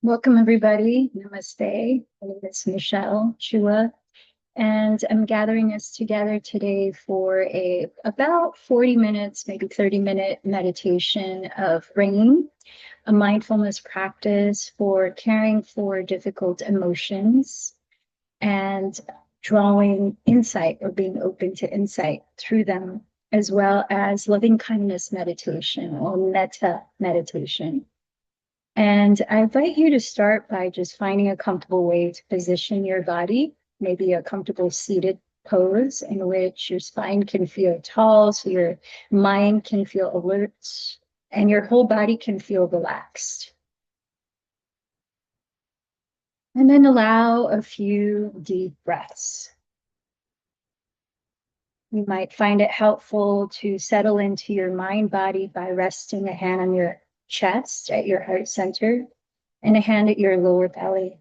Welcome, everybody. Namaste. My name is Michelle Chua, and I'm gathering us together today for about 40 minutes, maybe 30-minute meditation of rain, a mindfulness practice for caring for difficult emotions and drawing insight or being open to insight through them, as well as loving kindness meditation or metta meditation. And I invite you to start by just finding a comfortable way to position your body, maybe a comfortable seated pose in which your spine can feel tall, so your mind can feel alert, and your whole body can feel relaxed. And then allow a few deep breaths. You might find it helpful to settle into your mind body by resting a hand on your chest at your heart center and a hand at your lower belly.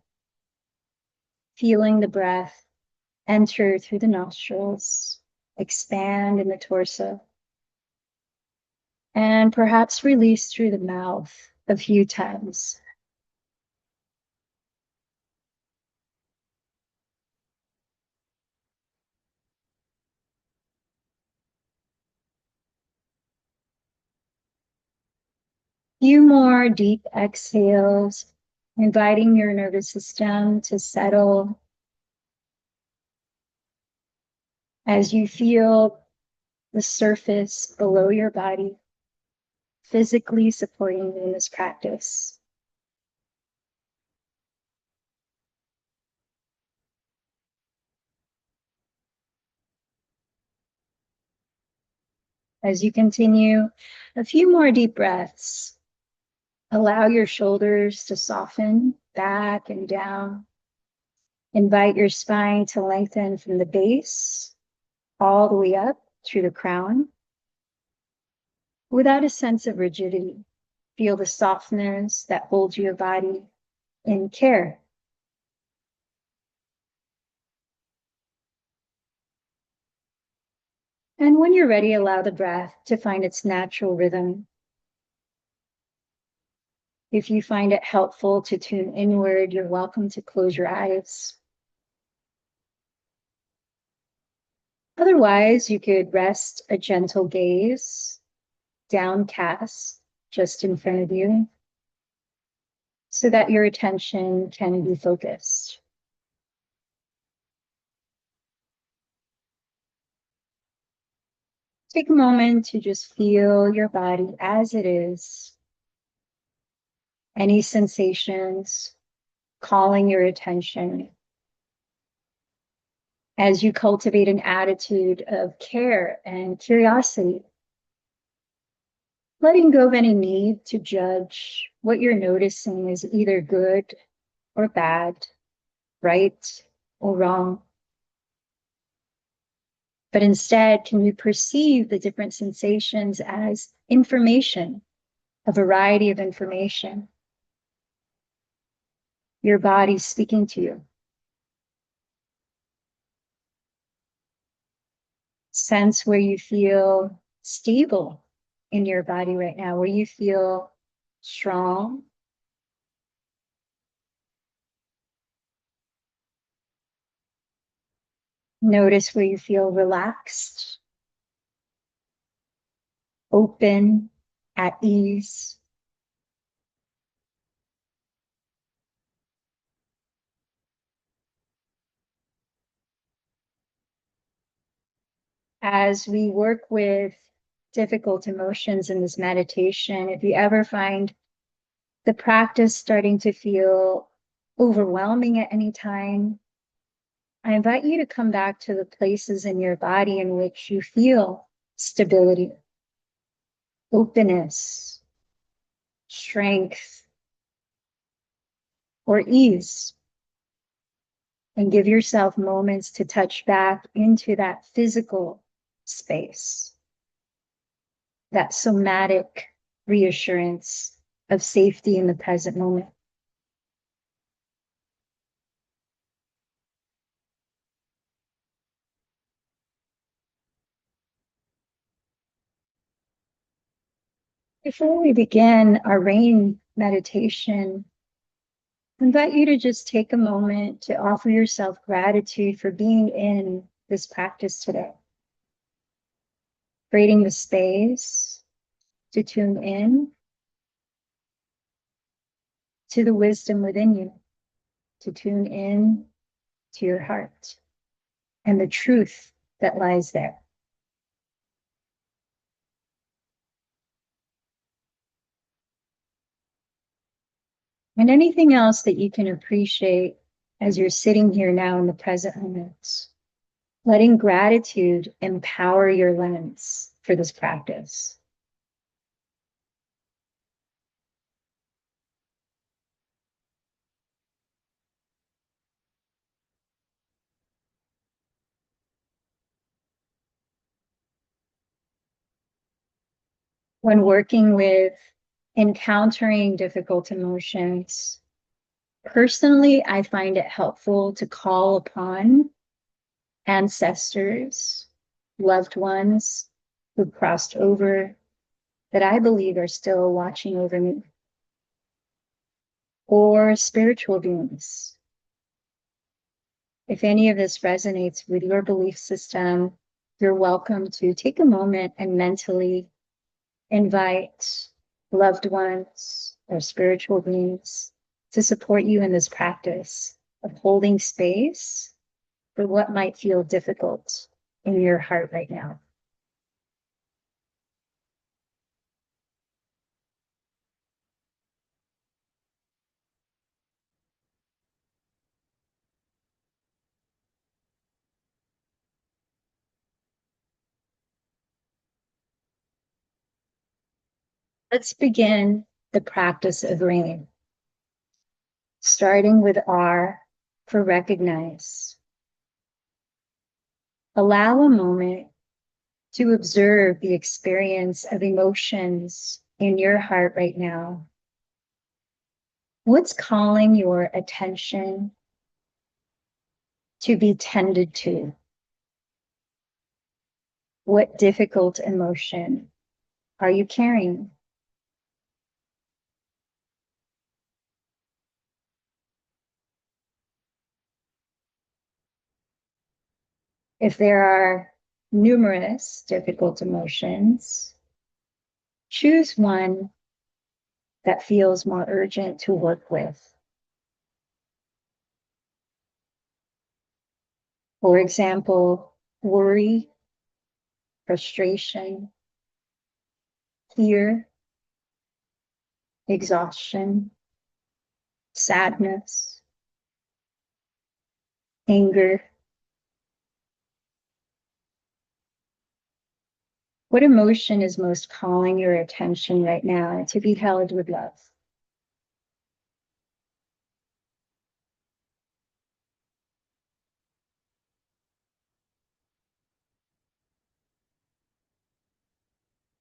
Feeling the breath enter through the nostrils, expand in the torso, and perhaps release through the mouth a few times. Few more deep exhales, inviting your nervous system to settle as you feel the surface below your body physically supporting you in this practice. As you continue, a few more deep breaths. Allow your shoulders to soften back and down. Invite your spine to lengthen from the base all the way up through the crown without a sense of rigidity. Feel the softness that holds your body in care. And when you're ready, allow the breath to find its natural rhythm. If you find it helpful to tune inward, you're welcome to close your eyes. Otherwise, you could rest a gentle gaze, downcast, just in front of you, so that your attention can be focused. Take a moment to just feel your body as it is. Any sensations calling your attention as you cultivate an attitude of care and curiosity, letting go of any need to judge what you're noticing is either good or bad, right or wrong. But instead, can you perceive the different sensations as information, a variety of information? Your body speaking to you. Sense where you feel stable in your body right now, where you feel strong. Notice where you feel relaxed, open, at ease. As we work with difficult emotions in this meditation, if you ever find the practice starting to feel overwhelming at any time, I invite you to come back to the places in your body in which you feel stability, openness, strength, or ease. And give yourself moments to touch back into that physical space, that somatic reassurance of safety in the present moment. Before we begin our rain meditation, I invite you to just take a moment to offer yourself gratitude for being in this practice today, creating the space to tune in to the wisdom within you, to tune in to your heart and the truth that lies there. And anything else that you can appreciate as you're sitting here now in the present moment. Letting gratitude empower your lens for this practice. When working with encountering difficult emotions, personally, I find it helpful to call upon ancestors, loved ones who crossed over that I believe are still watching over me, or spiritual beings. If any of this resonates with your belief system, you're welcome to take a moment and mentally invite loved ones or spiritual beings to support you in this practice of holding space for what might feel difficult in your heart right now. Let's begin the practice of rain, starting with R for recognize. Allow a moment to observe the experience of emotions in your heart right now. What's calling your attention to be tended to? What difficult emotion are you carrying? If there are numerous difficult emotions, choose one that feels more urgent to work with. For example, worry, frustration, fear, exhaustion, sadness, anger. What emotion is most calling your attention right now to be held with love?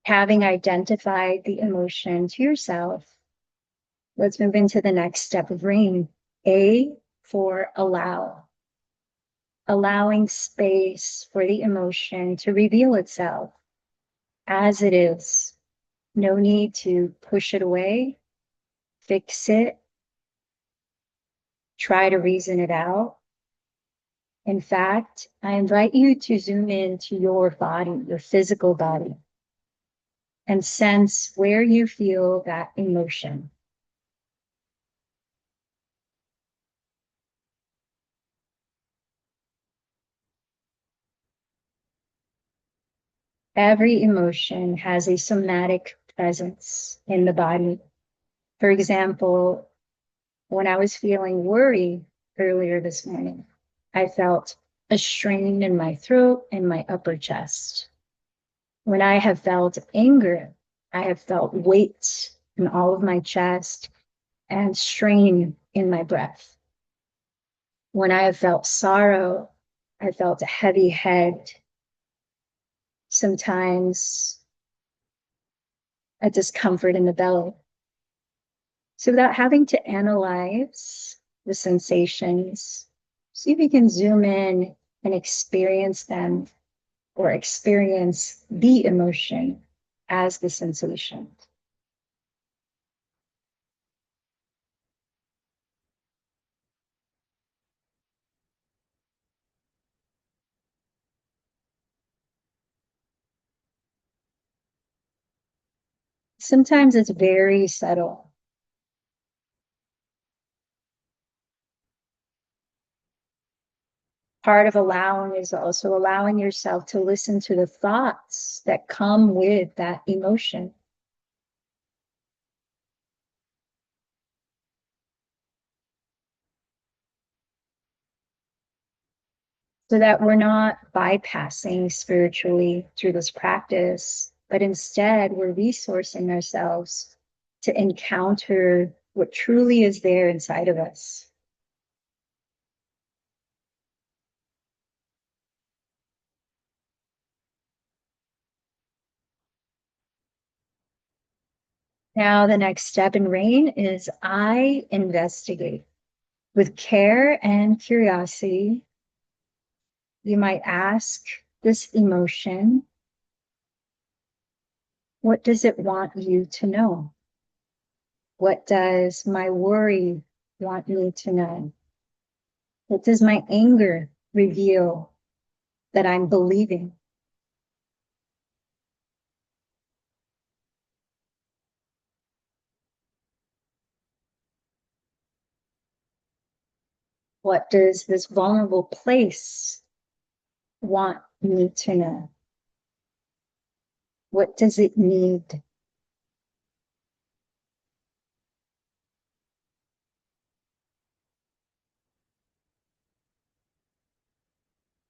Having identified the emotion to yourself, let's move into the next step of rain. A for allow. Allowing space for the emotion to reveal itself as it is. No need to push it away, fix it, try to reason it out. In fact, I invite you to zoom into your body, your physical body, and sense where you feel that emotion. Every emotion has a somatic presence in the body. For example, when I was feeling worry earlier this morning, I felt a strain in my throat and my upper chest. When I have felt anger, I have felt weight in all of my chest and strain in my breath. When I have felt sorrow, I felt a heavy head, sometimes a discomfort in the belly. So without having to analyze the sensations, see if you can zoom in and experience them or experience the emotion as the sensation. Sometimes it's very subtle. Part of allowing is also allowing yourself to listen to the thoughts that come with that emotion. So that we're not bypassing spiritually through this practice, but instead we're resourcing ourselves to encounter what truly is there inside of us. Now, the next step in RAIN is I investigate. With care and curiosity, you might ask this emotion, what does it want you to know? What does my worry want me to know? What does my anger reveal that I'm believing? What does this vulnerable place want me to know? What does it need?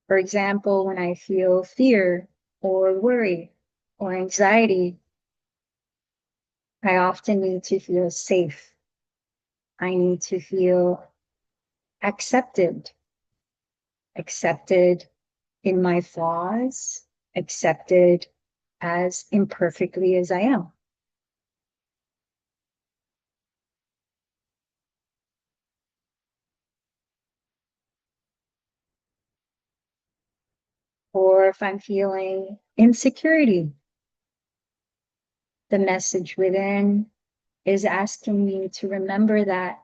For example, when I feel fear or worry or anxiety, I often need to feel safe. I need to feel accepted, accepted in my flaws, accepted as imperfectly as I am. Or if I'm feeling insecurity, the message within is asking me to remember that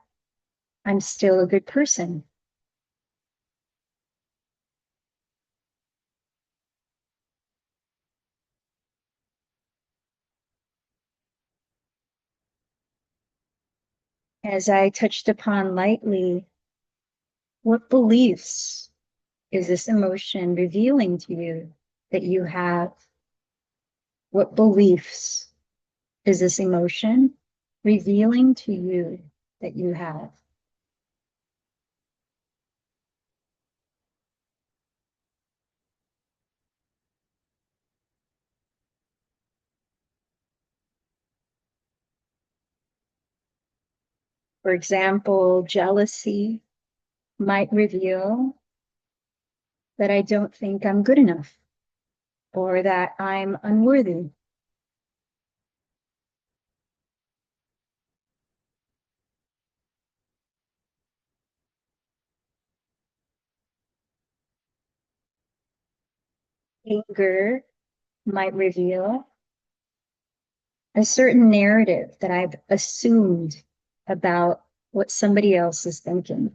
I'm still a good person. As I touched upon lightly, what beliefs is this emotion revealing to you that you have? What beliefs is this emotion revealing to you that you have? For example, jealousy might reveal that I don't think I'm good enough or that I'm unworthy. Anger might reveal a certain narrative that I've assumed about what somebody else is thinking.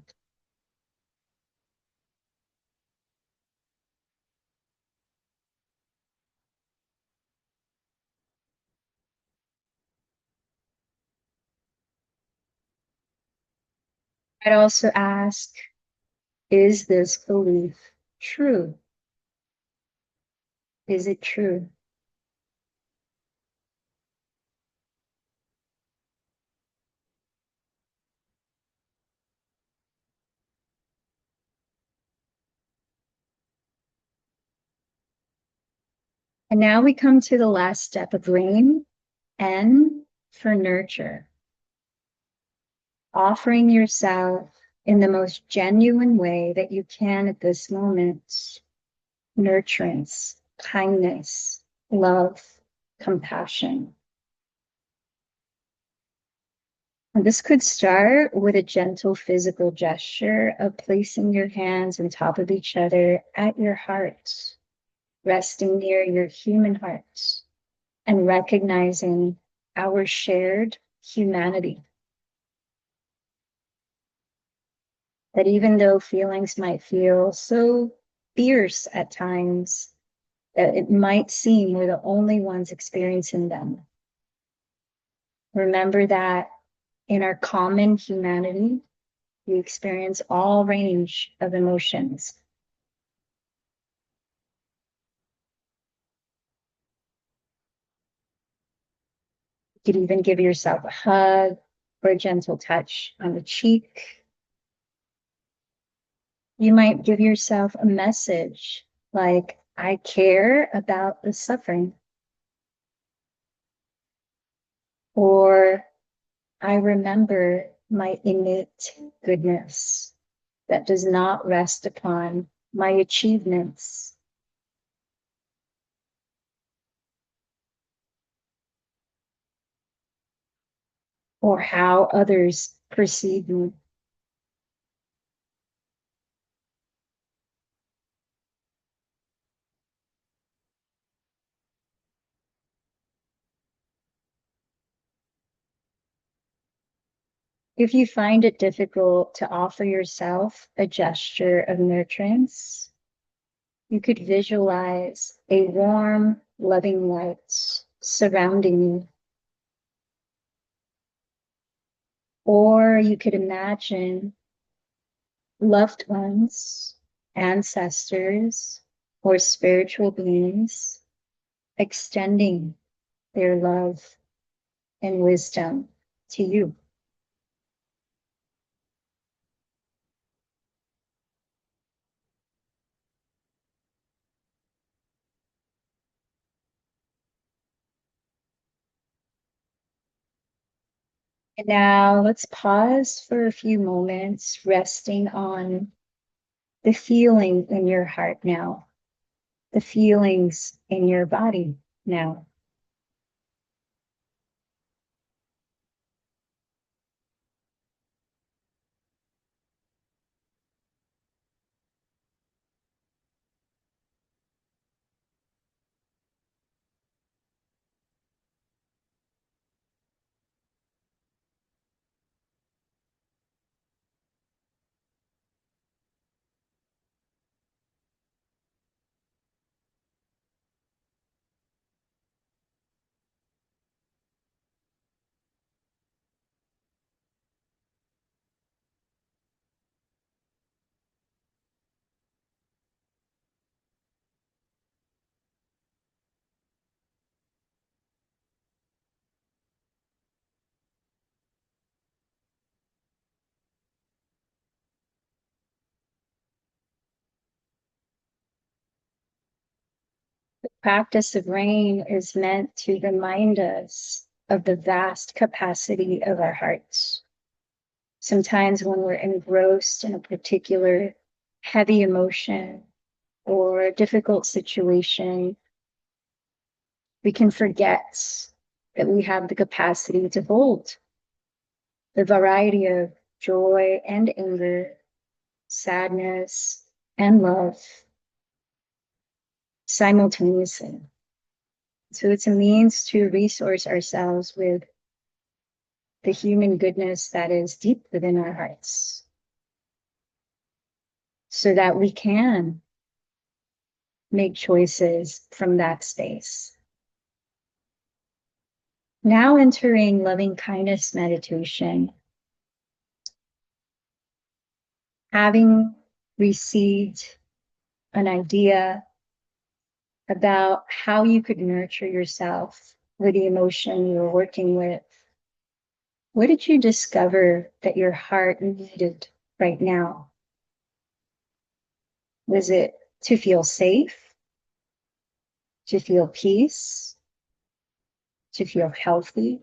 I'd also ask, is this belief true? Is it true? And now we come to the last step of RAIN, N for nurture, offering yourself in the most genuine way that you can at this moment, nurturance, kindness, love, compassion. And this could start with a gentle physical gesture of placing your hands on top of each other at your heart, resting near your human heart, and recognizing our shared humanity. That even though feelings might feel so fierce at times, that it might seem we're the only ones experiencing them. Remember that in our common humanity, we experience all range of emotions. You could even give yourself a hug or a gentle touch on the cheek. You might give yourself a message like, I care about the suffering, or I remember my innate goodness that does not rest upon my achievements. Or how others perceive me. If you find it difficult to offer yourself a gesture of nurturance, you could visualize a warm, loving light surrounding you. Or you could imagine loved ones, ancestors, or spiritual beings extending their love and wisdom to you. And now let's pause for a few moments, resting on the feeling in your heart now, the feelings in your body now. The practice of rain is meant to remind us of the vast capacity of our hearts. Sometimes when we're engrossed in a particular heavy emotion or difficult situation, we can forget that we have the capacity to hold the variety of joy and anger, sadness and love simultaneously. So it's a means to resource ourselves with the human goodness that is deep within our hearts so that we can make choices from that space. Now entering loving kindness meditation, having received an idea about how you could nurture yourself with the emotion you're working with, what did you discover that your heart needed right now? Was it to feel safe, to feel peace, to feel healthy?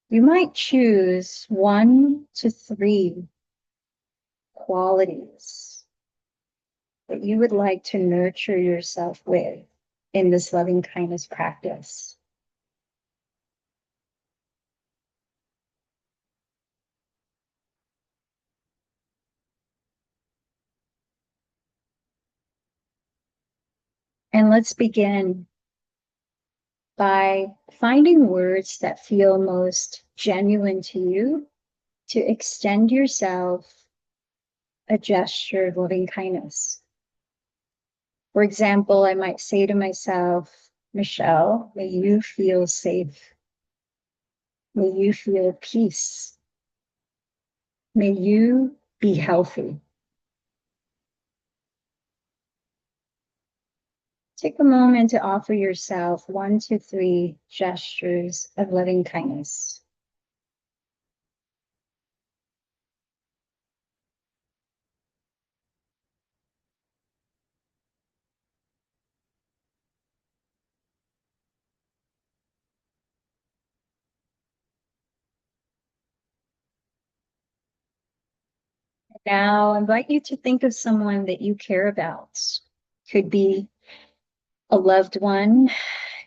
You might choose 1 to 3 qualities that you would like to nurture yourself with in this loving kindness practice. And let's begin by finding words that feel most genuine to you to extend yourself a gesture of loving kindness. For example, I might say to myself, Michelle, may you feel safe May you feel peace. May you be healthy. Take a moment to offer yourself 1 to 3 gestures of loving kindness. Now, I invite you to think of someone that you care about. Could be a loved one,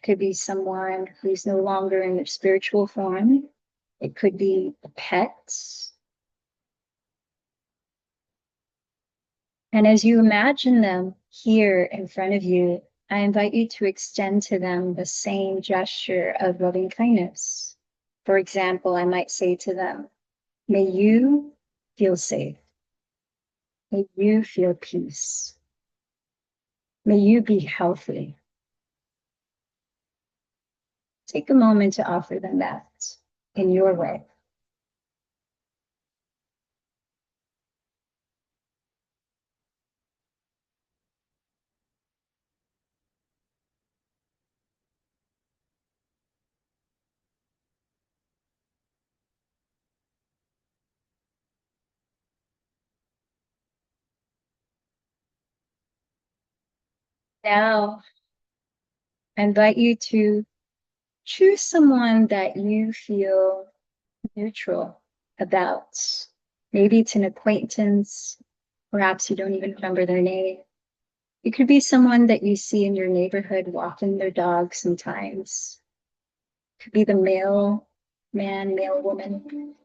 could be someone who's no longer in their spiritual form. It could be a pet. And as you imagine them here in front of you, I invite you to extend to them the same gesture of loving kindness. For example, I might say to them, may you feel safe. May you feel peace. May you be healthy. Take a moment to offer them that in your way. Now, I invite you to choose someone that you feel neutral about. Maybe it's an acquaintance, perhaps you don't even remember their name. It could be someone that you see in your neighborhood walking their dog sometimes. It could be the mail man, mail woman,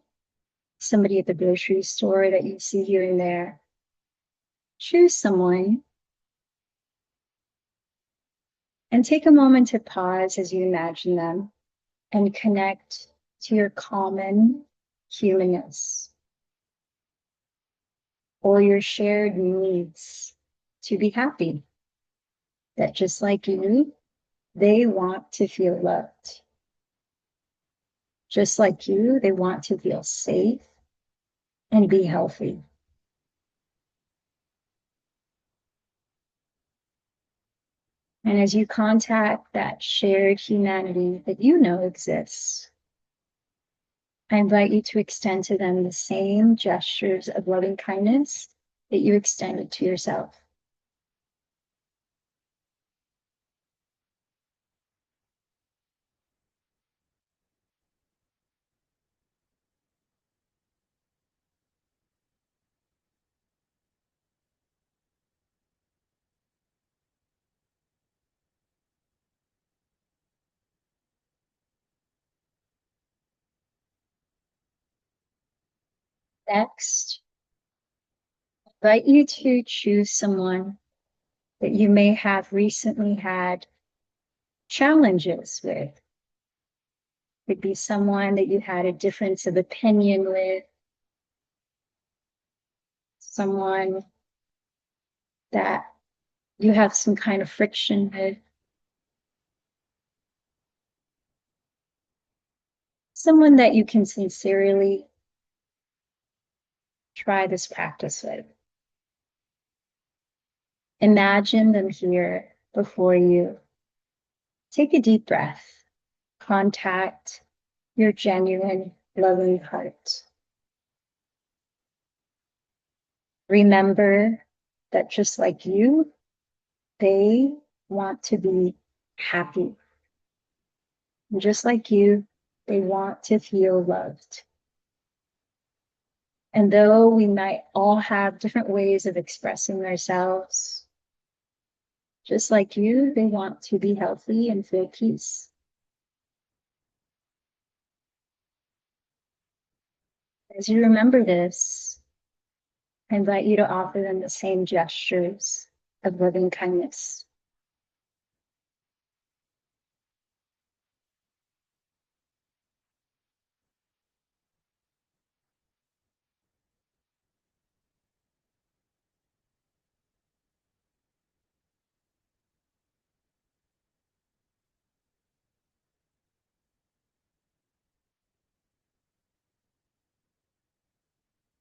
somebody at the grocery store that you see here and there. Choose someone and take a moment to pause as you imagine them and connect to your common humanness or your shared needs to be happy. That just like you, they want to feel loved. Just like you, they want to feel safe and be healthy. And as you contact that shared humanity that you know exists, I invite you to extend to them the same gestures of loving kindness that you extended to yourself. Next, I invite you to choose someone that you may have recently had challenges with. It could be someone that you had a difference of opinion with, someone that you have some kind of friction with, someone that you can sincerely try this practice with. Imagine them here before you. Take a deep breath. Contact your genuine, loving heart. Remember that just like you, they want to be happy. And just like you, they want to feel loved. And though we might all have different ways of expressing ourselves, just like you, they want to be healthy and feel peace. As you remember this, I invite you to offer them the same gestures of loving kindness.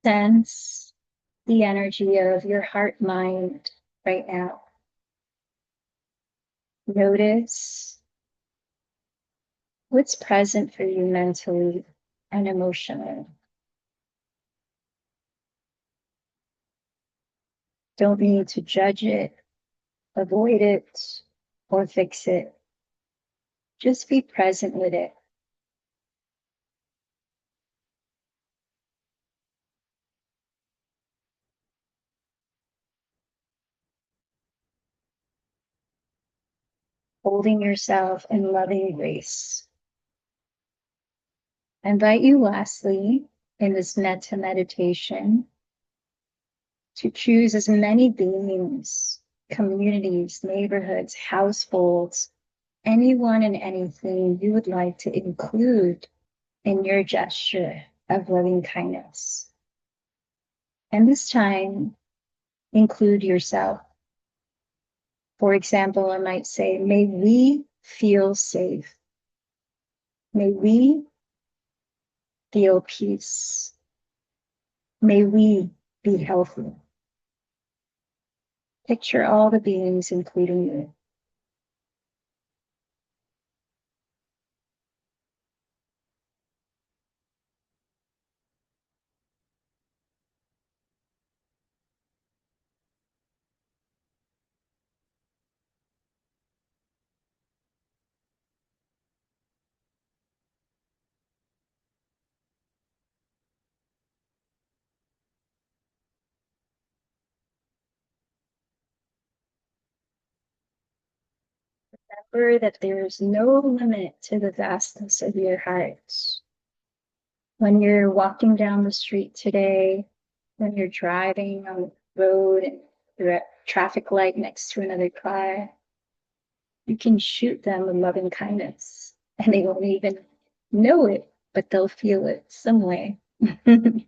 Sense the energy of your heart mind right now. Notice what's present for you mentally and emotionally. Don't need to judge it, avoid it, or fix it. Just be present with it. Holding yourself in loving grace. I invite you lastly in this metta meditation to choose as many beings, communities, neighborhoods, households, anyone and anything you would like to include in your gesture of loving kindness. And this time, include yourself. For example, I might say, may we feel safe. May we feel peace. May we be healthy. Picture all the beings, including you. Remember that there is no limit to the vastness of your heart. When you're walking down the street today, when you're driving on the road and you're at a traffic light next to another car, you can shoot them with loving kindness and they won't even know it, but they'll feel it some way. You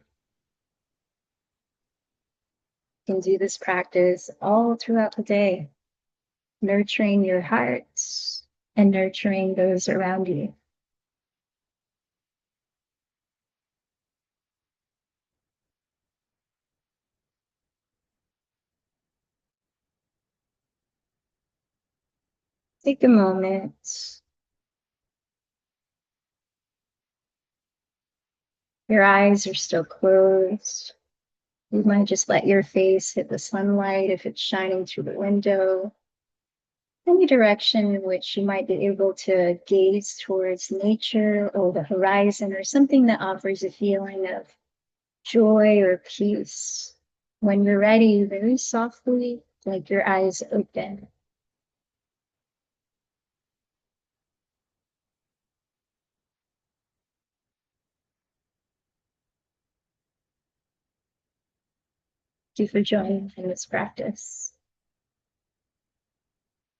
can do this practice all throughout the day, nurturing your hearts and nurturing those around you. Take a moment. Your eyes are still closed. You might just let your face hit the sunlight if it's shining through the window. Any direction in which you might be able to gaze towards nature or the horizon or something that offers a feeling of joy or peace. When you're ready, very softly, like your eyes open. Thank you for joining in this practice.